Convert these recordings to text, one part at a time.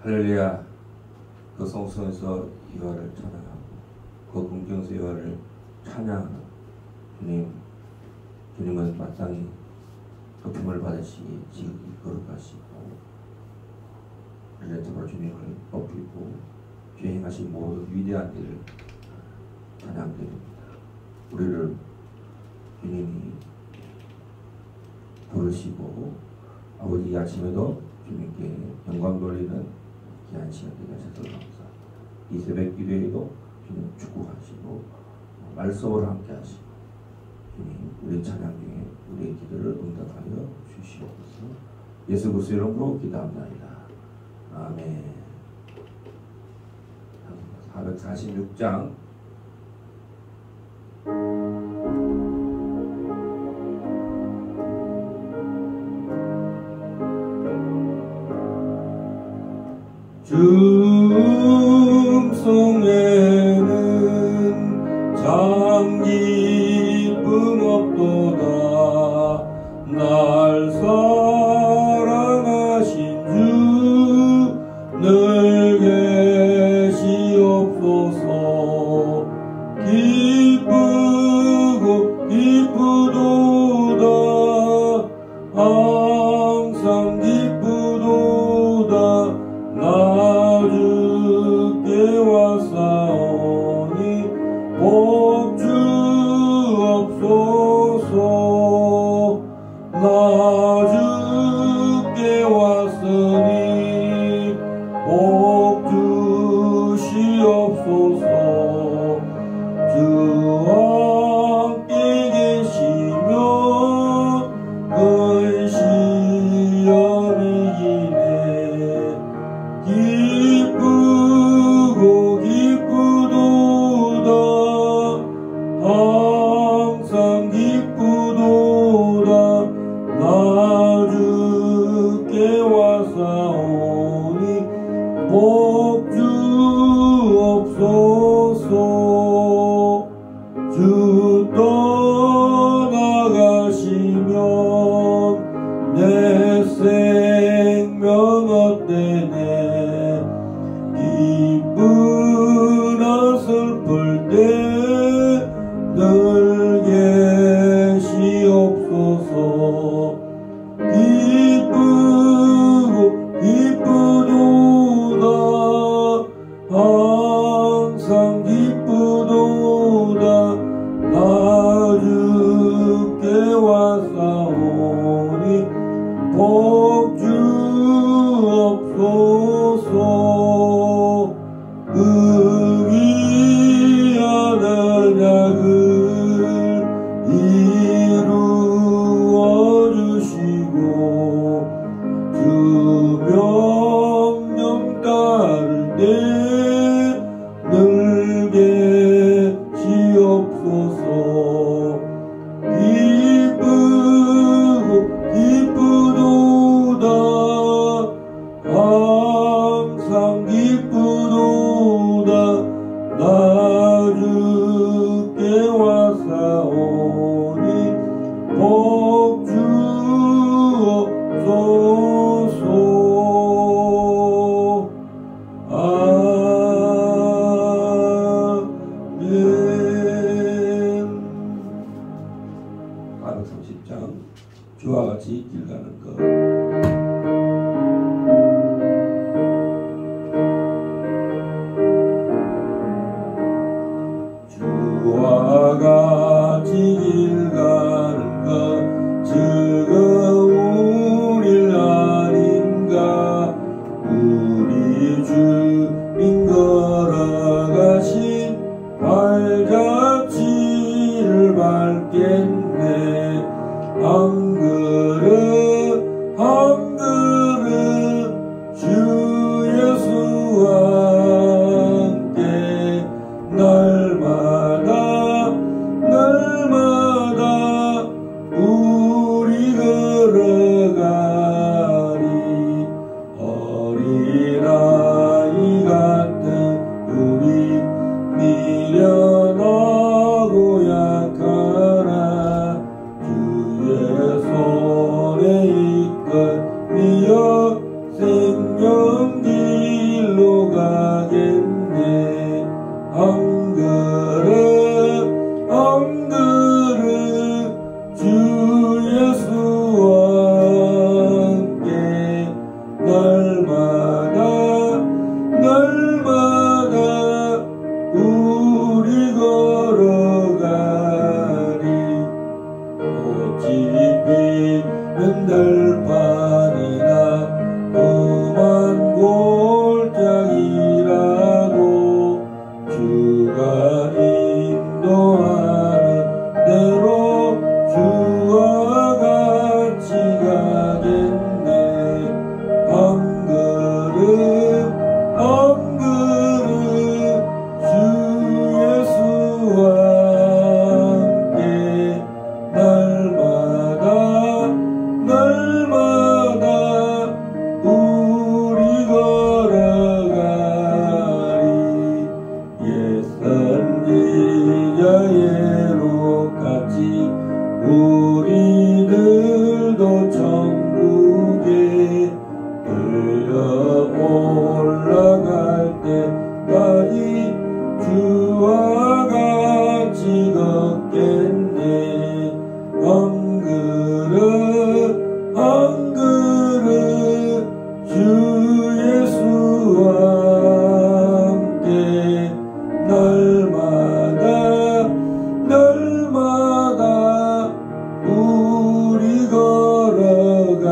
할렐루야. 그 성성에서 여호와를 찬양하고 그 궁경에서 여호와를 찬양하는 주님은 마땅히 높임을 받으시기 지극히 거룩하시고 렐레트로 주님을 높이고 주행하신 모든 위대한 일을 찬양드립니다. 우리를 주님이 부르시고 아버지 이 아침에도 주님께 영광 돌리는 귀한 시간 되게 하셔서 감사합니다. 이 새벽 기도에도 주님 축복하시고 말씀을 함께 하시고 주님 우리 찬양 중에 우리의 기도를 응답하여 주시옵소서. 예수 그리스도의 이름으로 기도합니다. 아멘. 446장 중성에는 참 기쁨 없도다. 날 사랑하신 주 늘 계시옵소서. 기쁘고 기쁘도다. 항상 기쁘도다. 나 주께 왔사오니 복 주옵소서. 나 주께 왔으니 복 주시옵소서. 주와 함께 계시면 근시연이 이네. 기쁘고 기쁘도다. 항상 기쁘도다. 나 주께 왔사오니 복 주옵소서. 주 떠나가시면 내 생명 헛되네. 기쁘나 슬플 때 늘 계시옵소서. 기쁘고 기쁘도다. 항상 기쁘도다. 나 주께 왔사오니 복 주옵소서. 의기하는 약을 이루어 주시고 주 명령 따를 때 늘 계시옵소서. 기쁘고 기쁘도다. 항상 기쁘도다. 나 주께 왔사오니 복 주옵소서. 아멘. 430장 주와 같이 길 가는 것. 주와 같이 길 가는 것 즐거운 일 아닌가. 우리 주님 걸어가신 발자취를 밟겠네. 한 걸음 한 걸음 주 예수와 함께 날마다 날마다 우리 걸어가리. 어린아이 같은 우리 미련하고 약하나 주의 손에 이끌리어 생명기 가겠네. 한 그릇 한 그릇 주 예수와 함께 날마다 날마다 우리 걸어가리. 꽃이 피는 들판이나 험한 골짜기라도 주가 인도하는 대로 주와 같이 가겠네. 한 그릇 한 그릇 주 예수와 함께 날마다 날마다 우리 걸어가리. 옛선지자의 록같이 우리들도 천국에 끌려 올라갈 때까지 주와 같이 걷겠네. 한 그릇 한 그릇 주 예수와 함께 날마다 날마다 우리 걸어가리.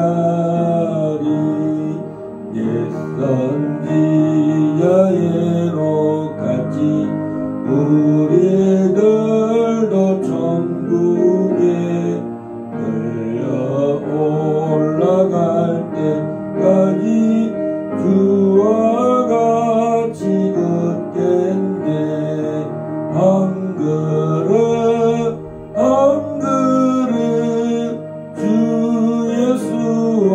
옛선지자의 록같이 우리들도 천국에 끌려 올라갈 때까지 주와 같이 걷겠네. 한 그릇 한 그릇 주 예수와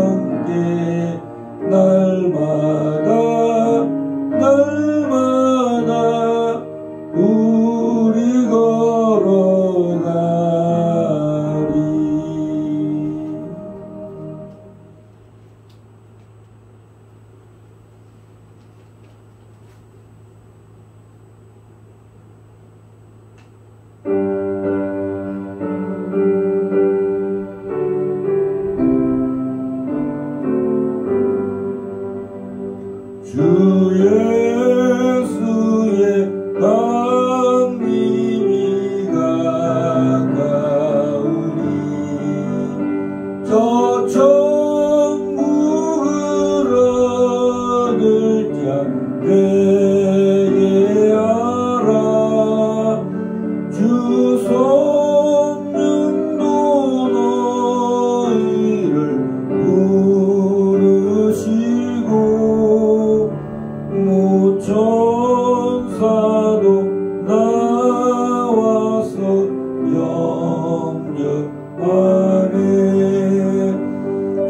함께 날마다 날마다 우리 걸어가리. 주 예수의 강림이 가까우니 저 천국을 얻을 자 회개하라. 주 성령도 너희를 부르시고 무천사도 나와서 영접하네.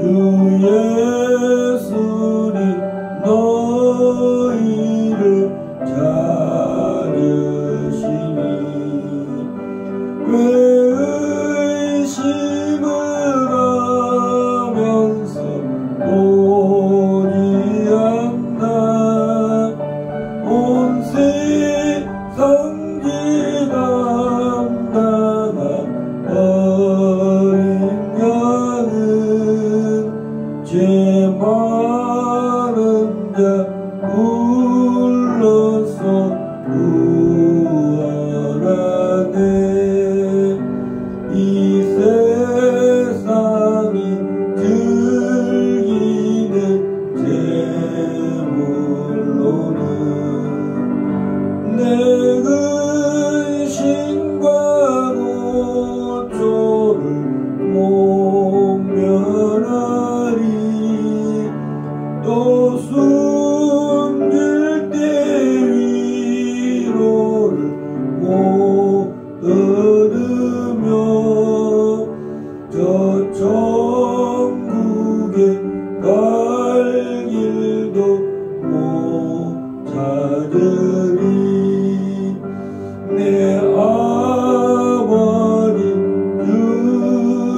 주 예수님 너희를 자르시니 왜 의심을 하면서 오지 않나. 온 세상 지담당한 어린 양은 죄 많은 자 불러서 구하라네. 이 세상이 즐기는 재물로는 내 근심과 고초를 못 면하리. 또 숨길 때 위로를 못 얻으며 저 천국에 갈 길도 못 찾으리. 내 아버지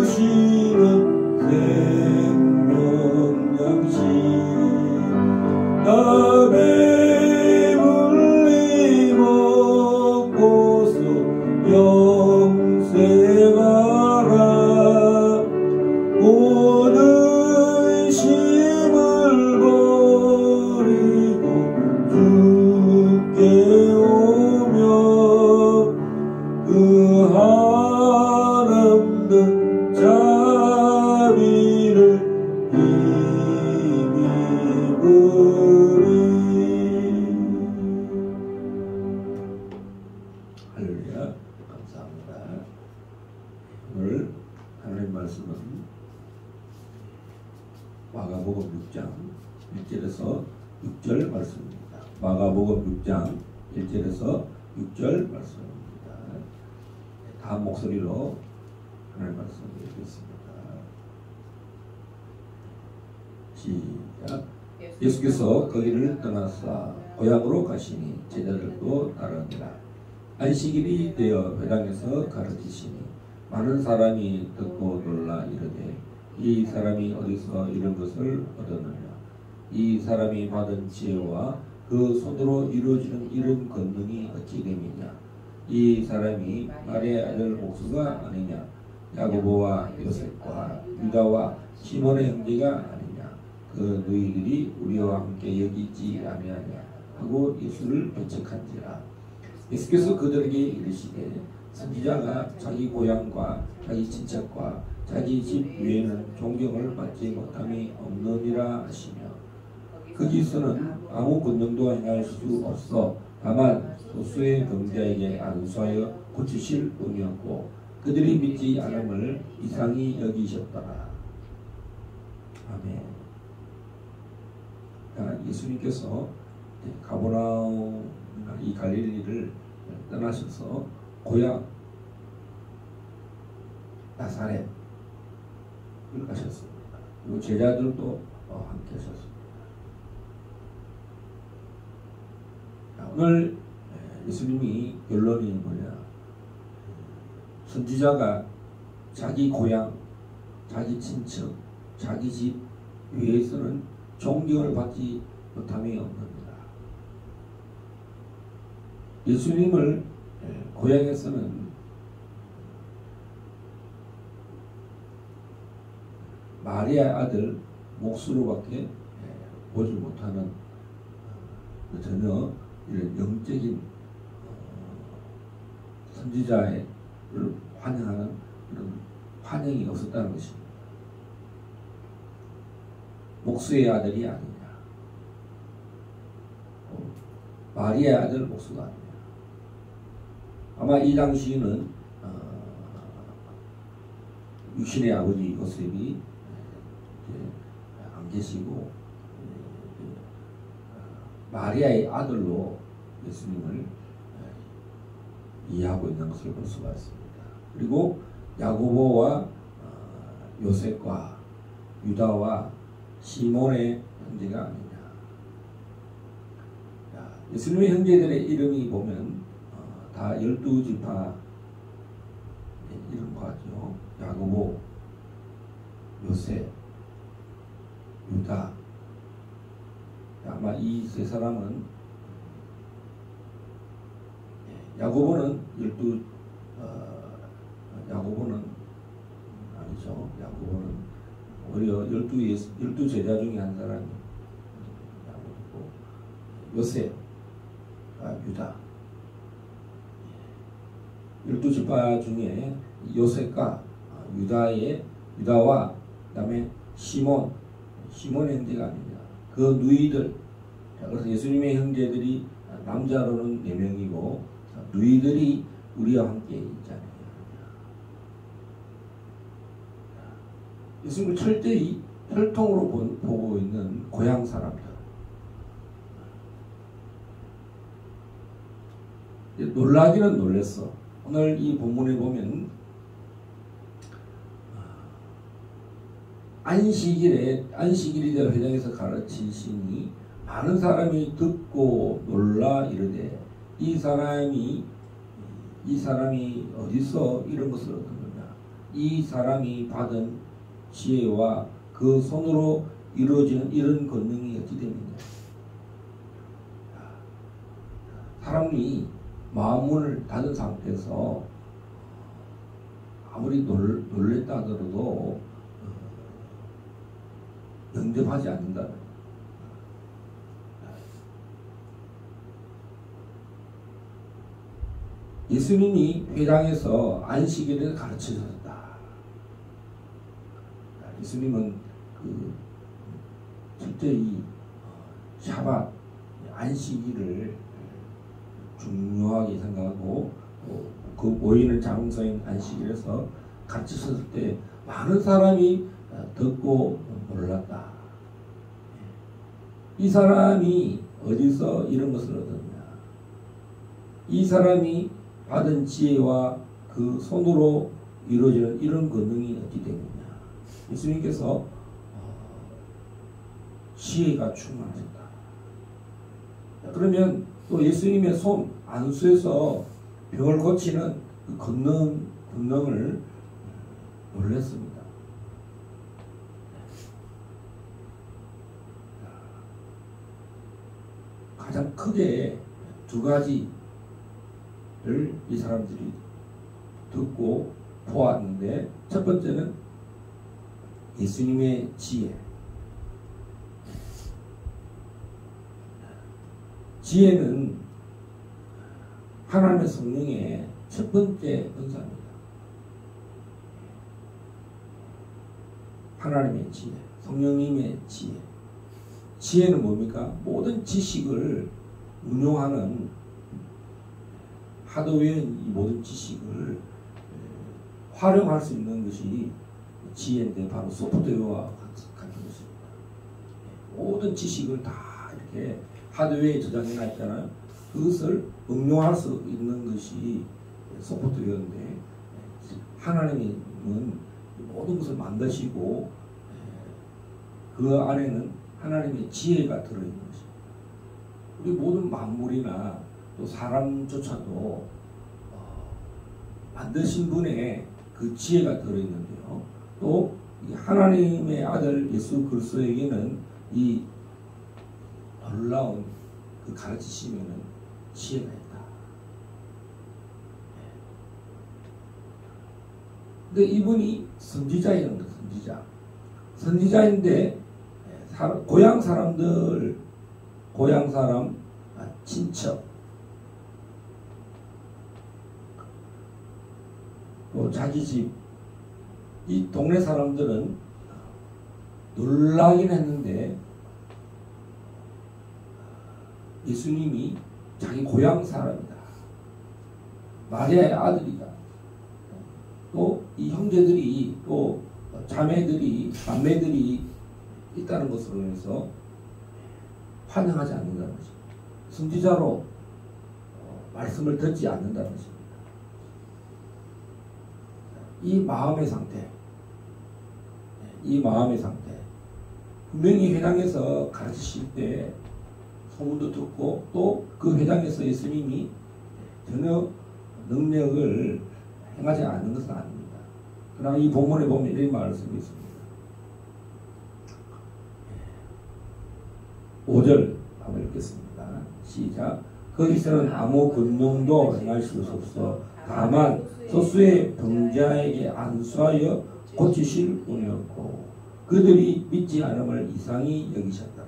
주시는 생명양식 마가복음 6장 1절에서 6절 말씀입니다. 마가복음 6장 1절에서 6절 말씀입니다. 다음 목소리로 하나님 말씀 읽겠습니다. 시작. 예수께서 거기를 떠나사 고향으로 가시니 제자들도 따르니라. 안식일이 되어 회당에서 가르치시니 많은 사람이 듣고 놀라 이르되 이 사람이 어디서 이런 것을 얻었느냐. 이 사람이 받은 지혜와 그 손으로 이루어지는 이런 권능이 어찌 됨이냐. 이 사람이 마리아의 아들 목수가 아니냐. 야고보와 요셉과 유다와 시몬의 형제가 아니냐. 그 너희들이 우리와 함께 여기 있지 아니하냐 하고 예수를 배척한지라. 예수께서 그들에게 이르시되 선지자가 자기 고향과 자기 친척과 자기 집 외에는 존경을 받지 못함이 없느니라 하시며 거기서는 아무 권능도 행할 수 없어 다만 소수의 병자에게 안수하여 고치실 뿐이었고 그들이 믿지 않음을 이상히 여기셨더라. 아멘. 예수님께서 가버나움이나 이 갈릴리를 떠나셔서 고향 나사렛을 가셨습니다. 그리고 제자들도 함께 하셨습니다. 오늘 예수님이 결론이 뭐냐? 선지자가 자기 고향, 자기 친척, 자기 집 외에서는 존경을 받지 못함이 없느니라. 예수님을 고향에서는 마리아 아들 목수로밖에 보지 못하는 전혀 이런 영적인 선지자를 환영하는 그런 환영이 없었다는 것입니다. 목수의 아들이 아니냐, 마리아의 아들 목수가 아니냐. 아마 이 당시에는 육신의 아버지 요셉이 안 계시고 마리아의 아들로 예수님을 이해하고 있는 것을 볼 수가 있습니다. 그리고 야고보와 요셉과 유다와 시몬의 형제가 아니냐. 예수님의 형제들의 이름이 보면 다 12지파 이름 같죠. 야고보, 요셉, 유다. 아마 이 세 사람은 야고보는 야고보는 아니죠. 야고보는 오히려 12 제자 중에 한 사람이 야고보고 요셉, 유다. 12지파 중에 요셉과 유다와 그다음에 시몬 형제가 아니냐. 그 누이들. 그래서 예수님의 형제들이 남자로는 4명이고 누이들이 우리와 함께 있잖아요. 예수님을 철저히 혈통으로 보고 있는 고향 사람들. 놀라기는 놀랐어. 오늘 이 본문에 보면 안식일이 되어 회당에서 가르치시니 많은 사람이 듣고 놀라 이르되 이 사람이 어디서 이런 것을 얻었느냐. 이 사람이 받은 지혜와 그 손으로 이루어지는 이런 권능이 어찌 되느냐. 사람이 마음문을 닫은 상태에서 아무리 놀랬다 하더라도 영접하지 않는다. 예수님이 회당에서 안식일을 가르치셨다. 예수님은 철저히 샤밧 안식일을 중요하게 생각하고 그 모이는 장소인 안식일에서 가르치셨을 때 많은 사람이 듣고 놀랐다. 이 사람이 어디서 이런 것을 얻었냐? 이 사람이 받은 지혜와 그 손으로 이루어지는 이런 권능이 어찌 되느냐? 예수님께서 지혜가 충만하셨다. 그러면 또 예수님의 손 안수에서 병을 고치는 그 권능을 놀랐습니다. 가장 크게 두 가지를 이 사람들이 듣고 보았는데, 첫 번째는 예수님의 지혜. 지혜는 하나님의 성령의 첫 번째 은사입니다. 하나님의 지혜, 성령님의 지혜. 지혜는 뭡니까? 모든 지식을 운용하는 하드웨어인 이 모든 지식을 활용할 수 있는 것이 지혜인데, 바로 소프트웨어와 같은 것입니다. 모든 지식을 다 이렇게 하드웨어에 저장해 놨잖아요. 그것을 응용할 수 있는 것이 소프트웨어인데, 하나님은 모든 것을 만드시고 그 안에는 하나님의 지혜가 들어있는 것입니다. 우리 모든 만물이나 또 사람조차도 만드신 분의 그 지혜가 들어있는데요. 또 하나님의 아들 예수 그리스도에게는 이 놀라운 그 가르치심에는 지혜가 있다. 근데 이분이 선지자이는 거예요. 선지자인데 고향 사람, 친척, 또 자기 집, 이 동네 사람들은 놀라긴 했는데, 예수님이 자기 고향 사람이다, 마리아의 아들이다, 또 이 형제들이, 또 자매들이, 남매들이 있다는 것으로 인해서 환영하지 않는다는 것입니다. 선지자로 말씀을 듣지 않는다는 것입니다. 이 마음의 상태, 분명히 회당에서 가르치실 때 소문도 듣고, 또 그 회당에서 예수님이 전혀 능력을 행하지 않는 것은 아닙니다. 그러나 이 본문에 보면 이런 말씀이 있습니다. 5절 한번 읽겠습니다. 시작. 거기서는 아무 권능도 행할 수 없어 다만 소수의 병자에게 안수하여 고치실 뿐이었고, 그들이 믿지 않음을 이상히 여기셨더라.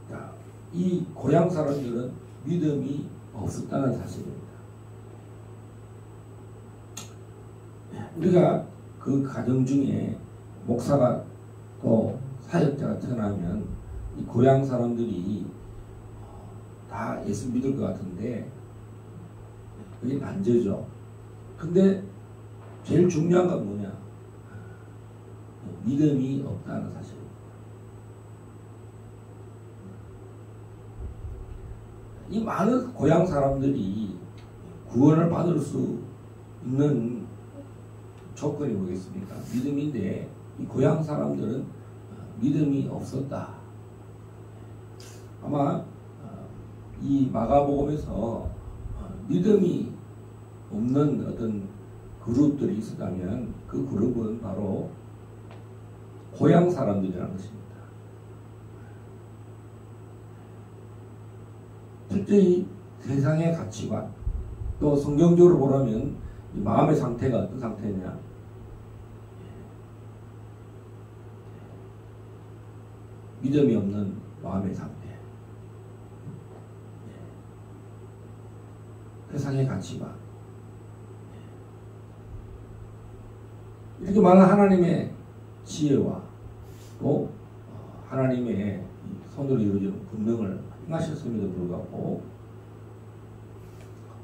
자, 이 고향 사람들은 믿음이 없었다는 사실입니다. 우리가 그 가정 중에 목사가 또 사역자가 태어나면 이 고향 사람들이 다 예수 믿을 것 같은데 그게 난제죠. 근데 제일 중요한 건 뭐냐? 믿음이 없다는 사실입니다. 이 많은 고향 사람들이 구원을 받을 수 있는 조건이 뭐겠습니까? 믿음인데, 이 고향 사람들은 믿음이 없었다. 아마 이 마가복음에서 믿음이 없는 어떤 그룹들이 있었다면 그 그룹은 바로 고향 사람들이라는 것입니다. 특히 세상의 가치관, 또 성경적으로 보라면 이 마음의 상태가 어떤 상태냐? 믿음이 없는 마음의 상태. 세상의 가치관. 이렇게 많은 하나님의 지혜와 또 하나님의 손으로 이루어지는 권능을 행하셨음에도 불구하고,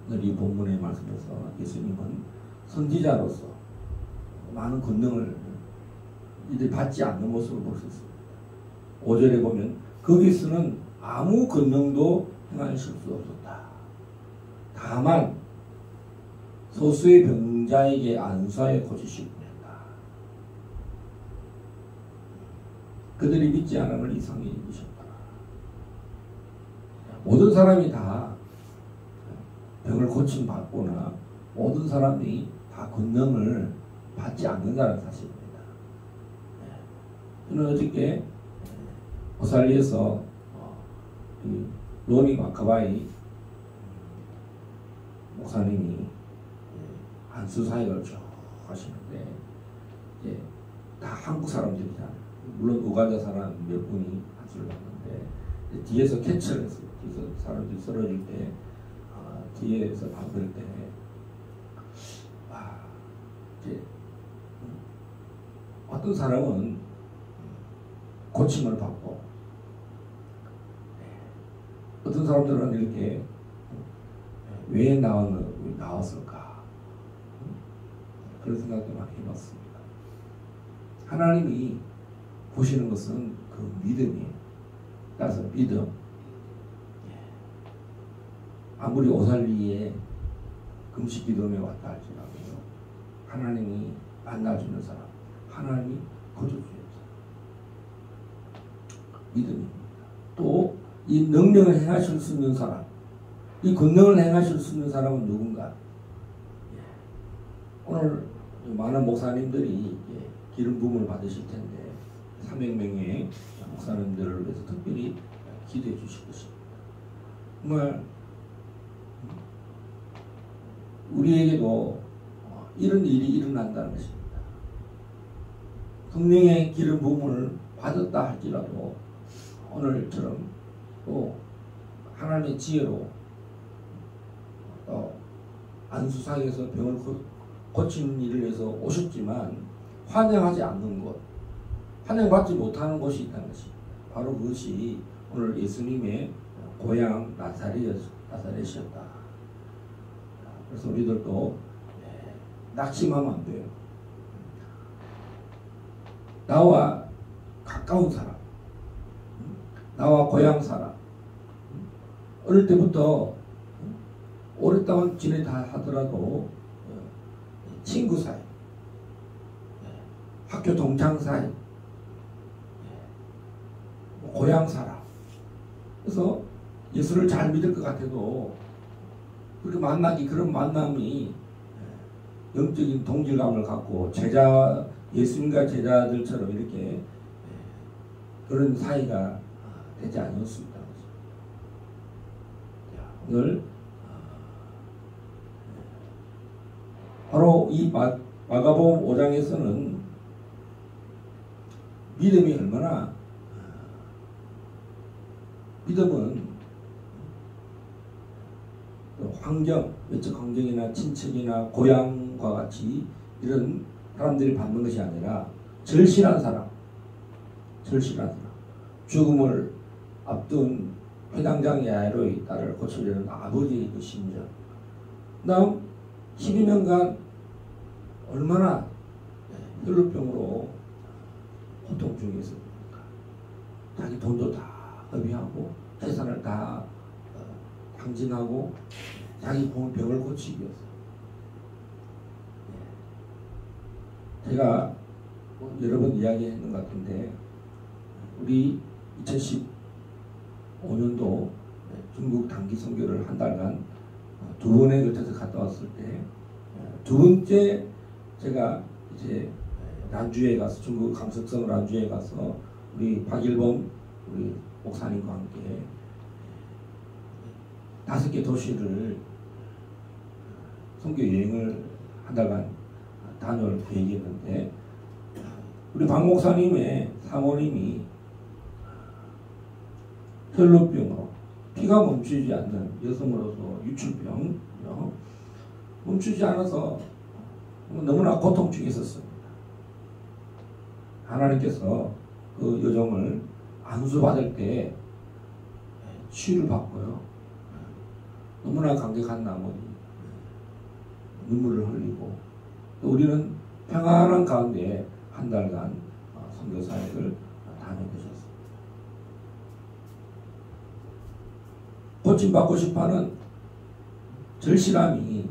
오늘 이 본문의 말씀에서 예수님은 선지자로서 많은 권능을 이들이 받지 않는 모습을 볼 수 있습니다. 5절에 보면 거기서는 아무 권능도 행하실 수 없었다. 다만 소수의 병자에게 안수하여 고치시고 했다. 그들이 믿지 않음을 이상히 여기셨다. 모든 사람이 다 병을 고침받거나 모든 사람이 다 권능을 받지 않는다는 사실입니다. 저는 어저께 오살리에서 로니 마카바이 목사님이 안수 사역을 쭉 하시는데 이제 다 한국 사람들이잖아요. 물론 우간다 사람 몇 분이 안수를 받는데 뒤에서 캐치를 했어요. 뒤에서 사람들이 쓰러질 때 뒤에서 받을 때 이제 어떤 사람은 고침을 받고 어떤 사람들은 이렇게 왜 나왔을까 그런 생각도 많이 해봤습니다. 하나님이 보시는 것은 그 믿음이에요. 따라서 믿음. 아무리 오살리에 금식 기도에 왔다 할지라도 하나님이 만나주는 사람, 하나님이 거둬주는 사람, 믿음입니다. 또 이 능력을 행하실 수 있는 사람, 이 권능을 행하실 수 있는 사람은 누군가? 오늘 많은 목사님들이 기름 부음을 받으실 텐데 300명의 목사님들을 위해서 특별히 기도해 주실 것입니다. 정말 우리에게도 이런 일이 일어난다는 것입니다. 성령의 기름 부음을 받았다 할지라도 오늘처럼 또 하나님의 지혜로 또 안수상에서 병을 고치는 일을 위해서 오셨지만 환영하지 않는 곳, 환영받지 못하는 곳이 있다는 것입니다. 바로 그것이 오늘 예수님의 고향 나사렛이었다. 그래서 우리들도 낙심하면 안 돼요. 나와 가까운 사람, 나와 고향 사람, 어릴 때부터 오랫동안 지내다 하더라도 친구 사이, 학교 동창 사이, 고향 사람. 그래서 예수를 잘 믿을 것 같아도 그렇게 그런 만남이 영적인 동질감을 갖고 예수님과 제자들처럼 이렇게 그런 사이가 되지 않을 수 있다는 거죠. 오늘 바로 이 마가복음 5장에서는 믿음은 환경, 외적 환경이나 친척이나 고향과 같이 이런 사람들이 받는 것이 아니라 절실한 사람, 죽음을 앞둔 회당장 야이로의 딸을 고치려는 아버지의 그 심정. 다음 12년간 얼마나 혈루병으로 고통 중에 있었습니까? 자기 돈도 다 허비하고 재산을 다 탕진하고 자기 병을 고치기 위해서. 제가 여러 번 이야기했는 것 같은데 우리 2015년도 중국 단기 선교를 한 달간 두 번에 걸쳐서 갔다 왔을 때 두 번째 제가 이제 란주에 가서 중국 강석성 란주에 가서 우리 박일범 우리 목사님과 함께 5개 도시를 선교 여행을 한 달간 다녀올 계획이었는데 우리 박 목사님의 사모님이 혈루병으로 피가 멈추지 않는 여성으로서 유출병 멈추지 않아서 너무나 고통 중에 있었습니다. 하나님께서 그 여종을 안수받을 때 치유를 받고요. 너무나 감격한 나머지 눈물을 흘리고 또 우리는 평안한 가운데 한 달간 선교 사역을 다녀오셨습니다. 고침받고 싶어하는 절실함이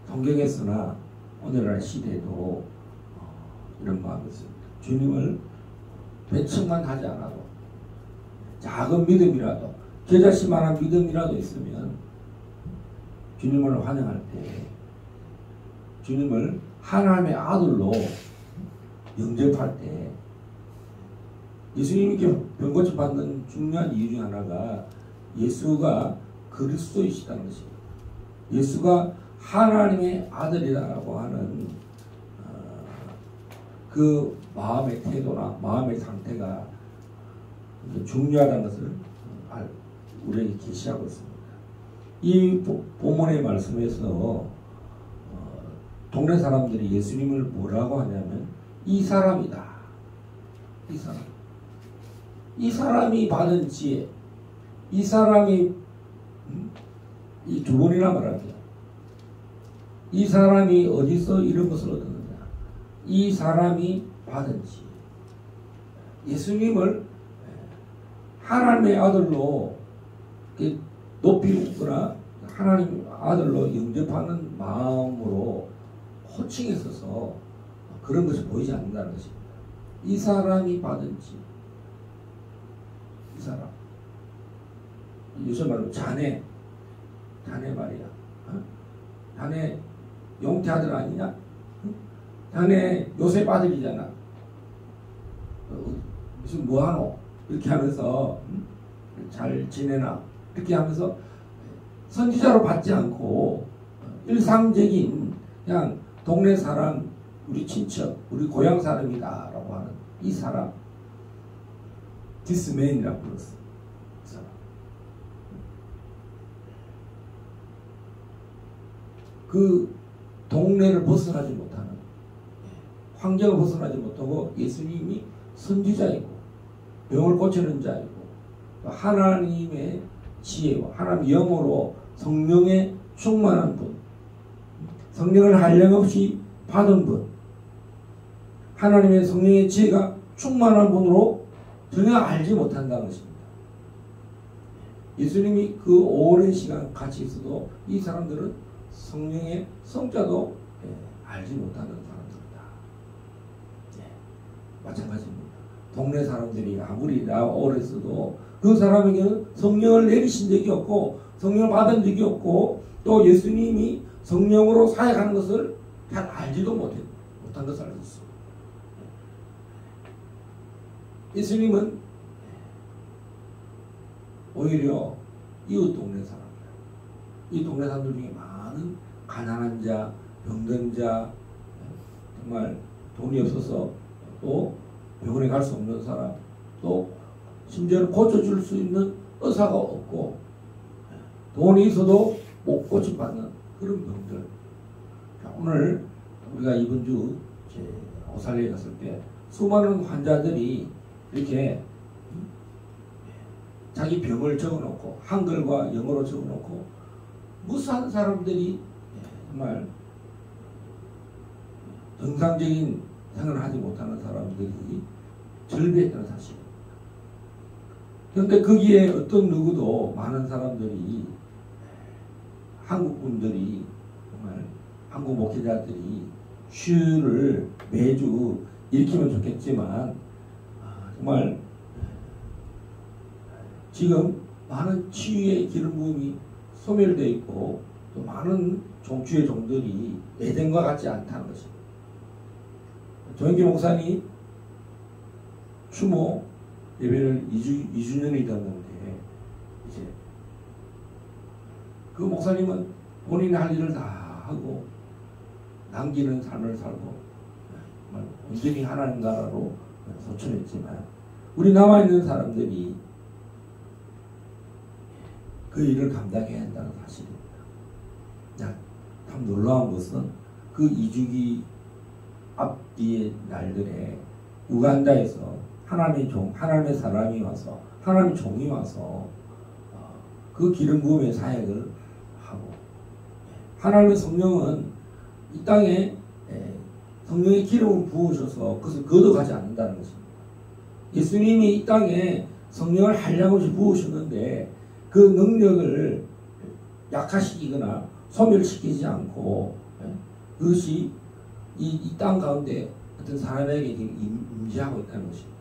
성경에서나 오늘날 시대에도 이런 마음이 있습니다. 주님을 배척만 하지 않아도 작은 믿음이라도 겨자씨만한 믿음이라도 있으면 주님을 환영할 때 주님을 하나님의 아들로 영접할 때 예수님이 병고침 받는 중요한 이유 중 하나가 예수가 그리스도이시다는 것입니다. 예수가 하나님의 아들이라고 하는 그 마음의 태도나 마음의 상태가 중요하다는 것을 우리에게 계시하고 있습니다. 이 본문의 말씀에서 동네 사람들이 예수님을 뭐라고 하냐면 이 사람이다. 이 사람. 이 사람이 받은 지혜. 이 사람이 이 두 번이나 말합니다. 이 사람이 어디서 이런 것을 얻었느냐. 이 사람이 받은 지혜. 예수님을 하나님의 아들로 높이거나 하나님 아들로 영접하는 마음으로 호칭했어서 그런 것이 보이지 않는다는 것입니다. 이 사람이 받은 지혜. 이 사람. 요새 말로 자네 말이야. 자네 용태 아들 아니냐? 자네 요셉 아들이잖아. 무슨 뭐하노? 이렇게 하면서 잘 지내나? 이렇게 하면서 선지자로 받지 않고 일상적인 그냥 동네 사람, 우리 친척, 우리 고향 사람이다 라고 하는 이 사람, This man이라고 불렀어. 이 사람. 그 동네를 벗어나지 못하는, 환경을 벗어나지 못하고 예수님이 선지자이고 병을 고치는 자이고 하나님의 지혜와 하나님 영으로 성령에 충만한 분, 성령을 한량없이 받은 분, 하나님의 성령의 지혜가 충만한 분으로 전혀 알지 못한다는 것입니다. 예수님이 그 오랜 시간 같이 있어도 이 사람들은 성령의 성자도 알지 못하는 사람들이다. 마찬가지입니다. 동네 사람들이 아무리 나 오래 있어도 그 사람에게는 성령을 내리신 적이 없고 성령을 받은 적이 없고 또 예수님이 성령으로 사역하는 것을 잘 알지도 못한 것을 알고 있습니다. 예수님은 오히려 이웃 동네 사람들, 이 동네 사람들 중에 많은 가난한 자, 병든 자, 정말 돈이 없어서 또 병원에 갈 수 없는 사람, 또 심지어는 고쳐줄 수 있는 의사가 없고 돈이 있어도 못 고침받는 그런 병들. 오늘 우리가 이번 주 오살리에 갔을 때 수많은 환자들이 이렇게 자기 병을 적어놓고 한글과 영어로 적어놓고 무수한 사람들이 정말 정상적인 생활을 하지 못하는 사람들이 절비했다는 사실입니다. 그런데 거기에 어떤 누구도 많은 사람들이 한국 분들이 정말 한국 목회자들이 슈를 매주 일으키면 좋겠지만 정말 지금 많은 치유의 기름 부음이 소멸되어 있고 또 많은 종주의 종들이 예전과 같지 않다는 것입니다. 조영기 목사님 추모 예배를 2주년이 됐는데 이제 그 목사님은 본인이 할 일을 다 하고 남기는 삶을 살고 정말 온전히 하나님 나라로 소천했지만 우리 남아있는 사람들이 그 일을 감당해야 한다는 사실입니다. 참 놀라운 것은 그 2주기 앞뒤의 날들에 우간다에서 하나님의 사람이 와서 하나님의 종이 와서 그 기름 부음의 사역을 하고 하나님의 성령은 이 땅에 성령의 기름을 부으셔서 그것을 거둬가지 않는다는 것입니다. 예수님이 이 땅에 성령을 한량없이 부으셨는데 그 능력을 약화시키거나 소멸시키지 않고 그것이 이 땅 가운데 어떤 사람에게 임재하고 있다는 것입니다.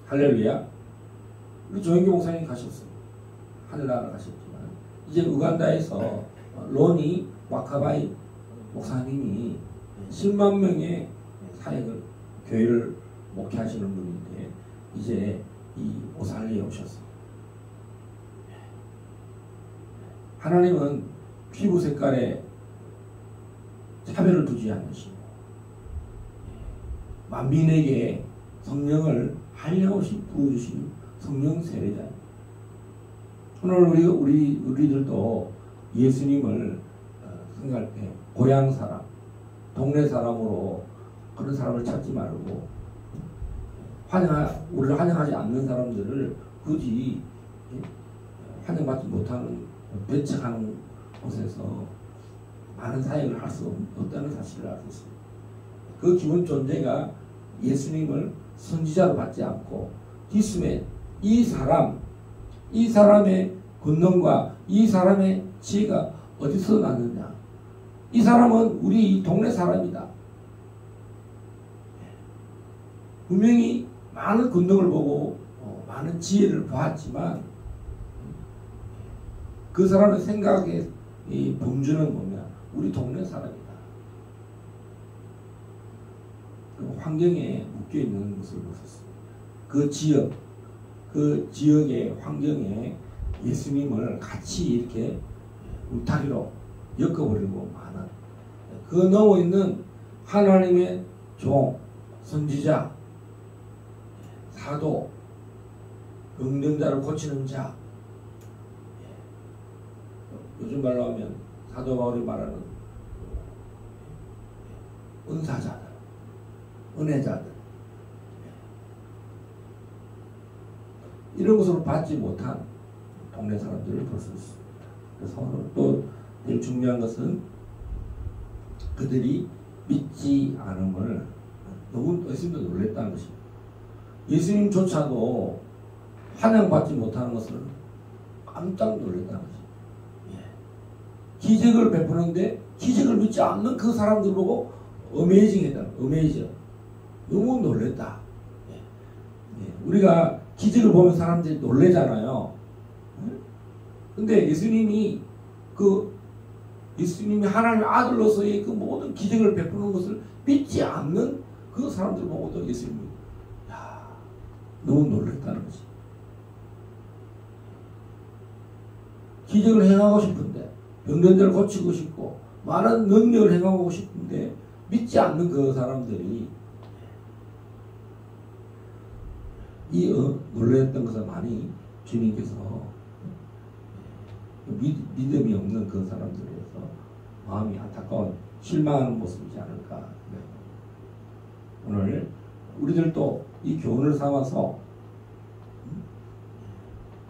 할렐루야. 우리 조영기 목사님 가셨어요. 하늘나라 가셨지만 이제 우간다에서 로니 와카바이 목사님이 10만 명의 사역을 교회를 목회하시는 분인데 이제 이 오살리에 오셨어요. 하나님은 피부 색깔에 차별을 두지 않으시고 만민에게 성령을 한량없이 부어주신 성령 세례자입니다. 오늘 우리들도 예수님을 생각할 때 고향 사람, 동네 사람으로 그런 사람을 찾지 말고 우리를 환영하지 않는 사람들을 굳이 환영받지 못하는 배척하는 곳에서 많은 사역을 할 수 없다는 사실을 알고 있습니다. 그 기본 존재가 예수님을 선지자로 받지 않고 뒷숨에 이 사람의 권능과 이 사람의 지혜가 어디서 났느냐. 이 사람은 우리 동네 사람이다. 분명히 많은 권능을 보고 많은 지혜를 보았지만 그 사람의 생각의 이 범주는 뭐냐. 우리 동네 사람이다. 그 환경에 묶여있는 것을 보셨습니다. 그 지역의 환경에 예수님을 같이 이렇게 울타리로 엮어버리고 많은 그 넘어있는 하나님의 종, 선지자, 사도, 병든자를 고치는 자, 요즘 말로 하면 사도 바울이 말하는 은사자들, 은혜자들, 이런 것으로 받지 못한 동네 사람들을 볼 수 있습니다. 그래서 오늘 또 제일 중요한 것은 그들이 믿지 않음을 너무 예수님도 놀랬다는 것입니다. 예수님조차도 환영받지 못하는 것을 깜짝 놀랐다는 것입니다. 기적을 베푸는데 기적을 믿지 않는 그 사람들 보고 어메이징했다. 어메이징. 너무 놀랬다. 우리가 기적을 보면 사람들이 놀래잖아요. 근데 예수님이 하나님의 아들로서의 그 모든 기적을 베푸는 것을 믿지 않는 그 사람들 보고도 예수님이 너무 놀랬다는 거지. 기적을 행하고 싶은데 병든 자를 고치고 싶고 많은 능력을 행하고 싶은데 믿지 않는 그 사람들이 놀랬던 것을 많이 주님께서 믿음이 없는 그 사람들에서 마음이 안타까운 실망하는 모습이지 않을까. 오늘 우리들도 이 교훈을 삼아서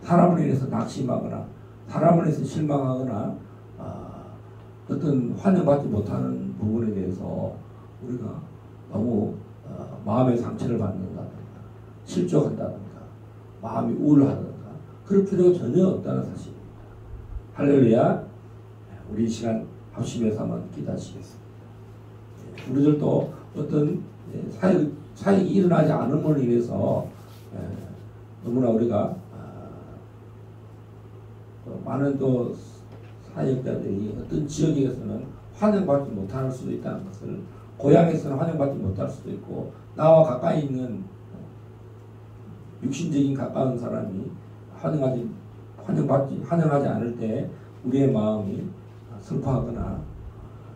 사람을 인해서 낙심하거나 사람을 인해서 실망하거나 어떤 환영받지 못하는 부분에 대해서 우리가 너무 마음의 상처를 받는다든가 실족한다든가 마음이 우울하다든가 그럴 필요가 전혀 없다는 사실입니다. 할렐루야. 우리 이 시간 합심해서 한번 기도하시겠습니다. 우리들도 어떤 사역이 일어나지 않음으로 인해서 너무나 우리가 많은 또 사역자들이 어떤 지역에서는 환영받지 못할 수도 있다는 것을, 고향에서는 환영받지 못할 수도 있고 나와 가까이 있는 육신적인 가까운 사람이 환영하지 않을 때 우리의 마음이 슬퍼하거나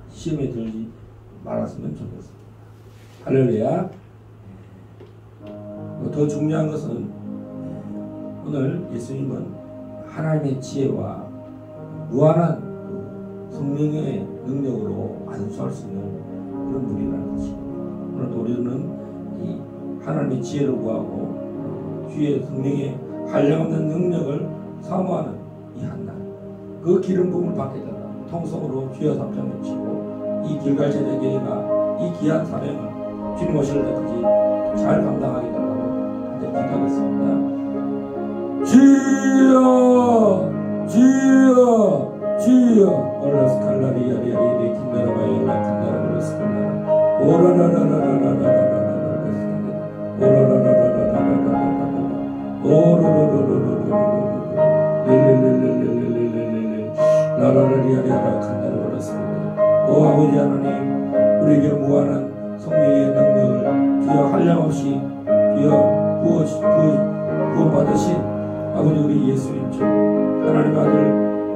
시험에 들지 말았으면 좋겠습니다. 할렐루야. 더 중요한 것은 오늘 예수님은 하나님의 지혜와 무한한 성령의 능력으로 안수할 수 있는 그런 분이라는 것입니다. 오늘도 우리는 이 하나님의 지혜를 구하고 주의 성령의 한량없는 능력을 사모하는 이 한날, 그 기름 부음을 받게 된다. 통성으로 주여 삼창 외치고 이 길갈 제자교회가 이 귀한 사명을 주님 오실 때까지 잘 감당하게 달라고 한데 기도하겠습니다. 주여 주여 주여 올라스칼라리아리아리 킨다라바이 라칸다라 올라스칼라라 오라라라라라라라라라라 오라라라라라라라라라 오라라라라라라라라 릴릴릴릴릴릴릴릴릴 라라라리아리아라 칸다라 올라스칼라라. 오 아버지 하나님, 우리에게 무한한 성령의 능력을 주여 한량없이 주여 부어받으신 아버지 우리 예수님 주 하나님의 아들,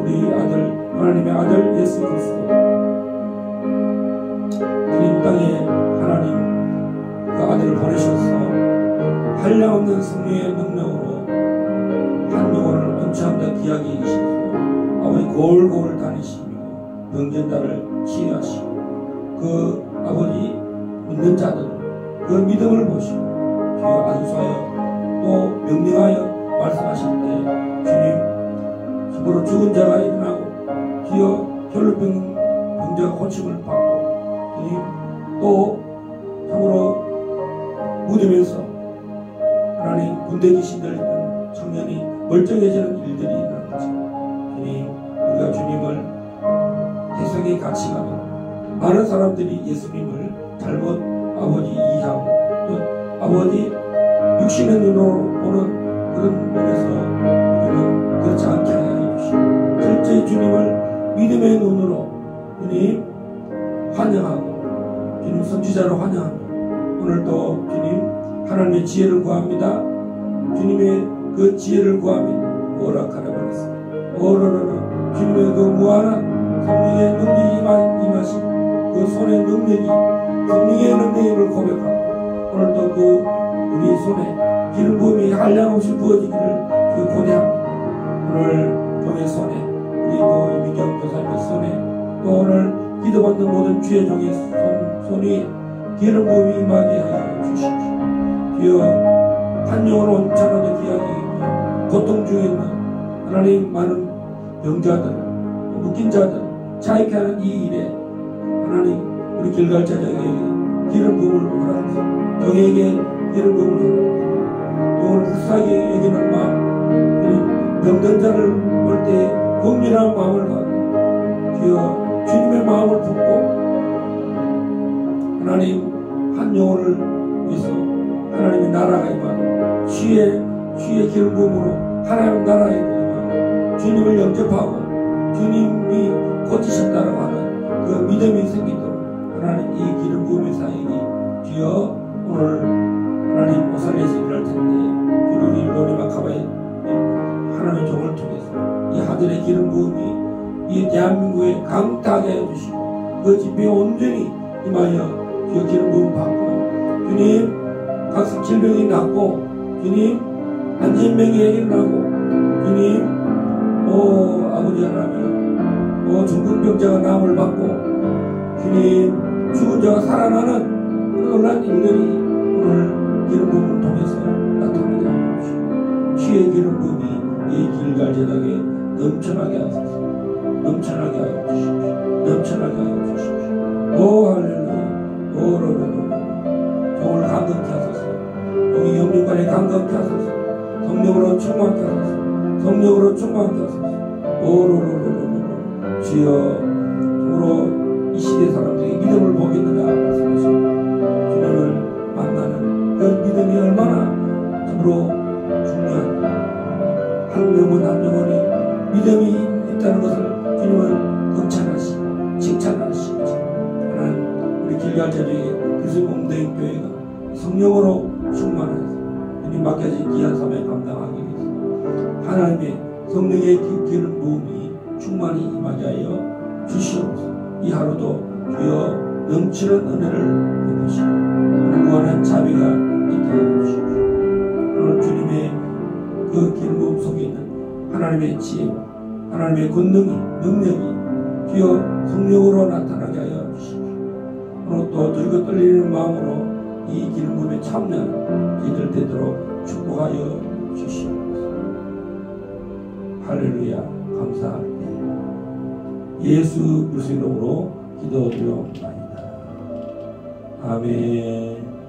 우리 아들, 하나님의 아들 예수 그리스도 주님 땅에 하나님 그 아들을 보내셔서 한량없는 성령의 능력으로 한 영혼을 언처함다 귀하게 이기시고 아버지 골골 다니시며 병전자를 치유하시고 그 아버지 믿는 자들 그 믿음을 보시고 주여 안수하여 또 명령하여 말씀하실 때 주님 힘으로 죽은 자가 일어나고 주여 혈루병자가 고침을 받고 주님 또 참으로 무덤에서 하나님 군대 귀신들 청년이 멀쩡해지는 일들이 일어나는 것처럼 주님 우리가 주님을 세상에 같이 가면 많은 사람들이 예수님을 잘못 아버지 이해하고 또 아버지 육신의 눈으로 보는 그런 면에서 우리는 그렇지 않게 하여 주시고 철저히 주님을 믿음의 눈으로 주님 환영하고 주님 선지자로 환영하며 오늘도 주님 하나님의 지혜를 구합니다. 주님의 그 지혜를 구합니다. 오락하라버렸습니다. 오로로로 주님의 그 무한한 성령의 능력이 임하신 그 손의 능력이 성령의 능력임을 고백하고 오늘도 그 우리 손에 기름 부음이 한량없이 부어지기를 고대합니다. 오늘 종의 손에 우리 그 이민경 교사님의 손에 또 오늘 기도받는 모든 주의 종의 손이 기름 부음이 임하게 하여 주십시오. 주여 한 영혼 온전하게 귀하게 고통 중에 있는 하나님 많은 병자들 묶인 자들 자익케 하는 이 일에 하나님 우리 길갈자에게 기름 부음을 허락하소서. 종에게 기름 부음을 허락하소서. 영혼을 불쌍하게 여기는 마음 병든 자를 볼 때 공민한 마음을 가지고 주여 주님의 마음을 품고 하나님 한 영혼을 위해서 하나님의 나라가 임하고 주의 기름 부음으로 하나님 나라에 임하고 주님을 영접하고 주님이 고치셨다고 하는 그 믿음이 생기도록 하나님 이 기름 부음의 사역이 주여 오늘 하나님 오살에서 일할 텐데 우리 로리마카바의 하나님의 종을 통해서 이 하늘의 기름 부음이 이 대한민국에 강타하게 해주시고 그 집회에 온전히 임하여 주여 기름 부음 받고 주님 각성 질병이 낫고 주님 안진병이 일어나고 주님 아버지 하나님 중풍병자가 나음을 받고 주님 죽은 자가 살아나는 놀란 일들이 오늘 기름 부음을 통해서 나타나게 하옵시고 주의 기름 부음이 이 길갈 제당에 넘쳐나게 하소서. 넘쳐나게 하여 주십시오. 넘쳐나게 하여 주십시오. 오 할렐루야. 오 로로로로 종을 강건케 하소서. 종이 영육간에 강건케 하소서. 성령으로 충만케 하소서. 성령으로 충만케 하소서. 오 로로로로로 주여 참으로 이 시대 사람들이 믿음을 보겠느냐 말씀하시고 주님을 만나는 그 믿음이 얼마나 참으로 중요한 한 영혼 한 영혼이 믿음이 있다는 것을 주님을 극찬하시고 칭찬하시고 하나님 우리 길갈자주의 그리스도 몸된 교회가 성령으로 충만해서 주님 맡겨진 귀한 사명 감당하기 위해서 하나님의 성령의 기름 부음이 충만히 임하게 하여 주시옵소서. 이 하루도 주여 넘치는 은혜를 베푸시고 무한한 자비가 있게 하여 주십시오. 오늘 주님의 그 기름 부음 속에 있는 하나님의 지혜 하나님의 권능이 능력이 주여 성령으로 나타나게 하여 주십시오. 오늘 또 들고 떨리는 마음으로 이 기름 부음에 참여하는 이들 되도록 축복하여 주시옵소서. 할렐루야. 감사합니다. 예수 그리스도 이름으로 기도드려옵나이다. 아멘.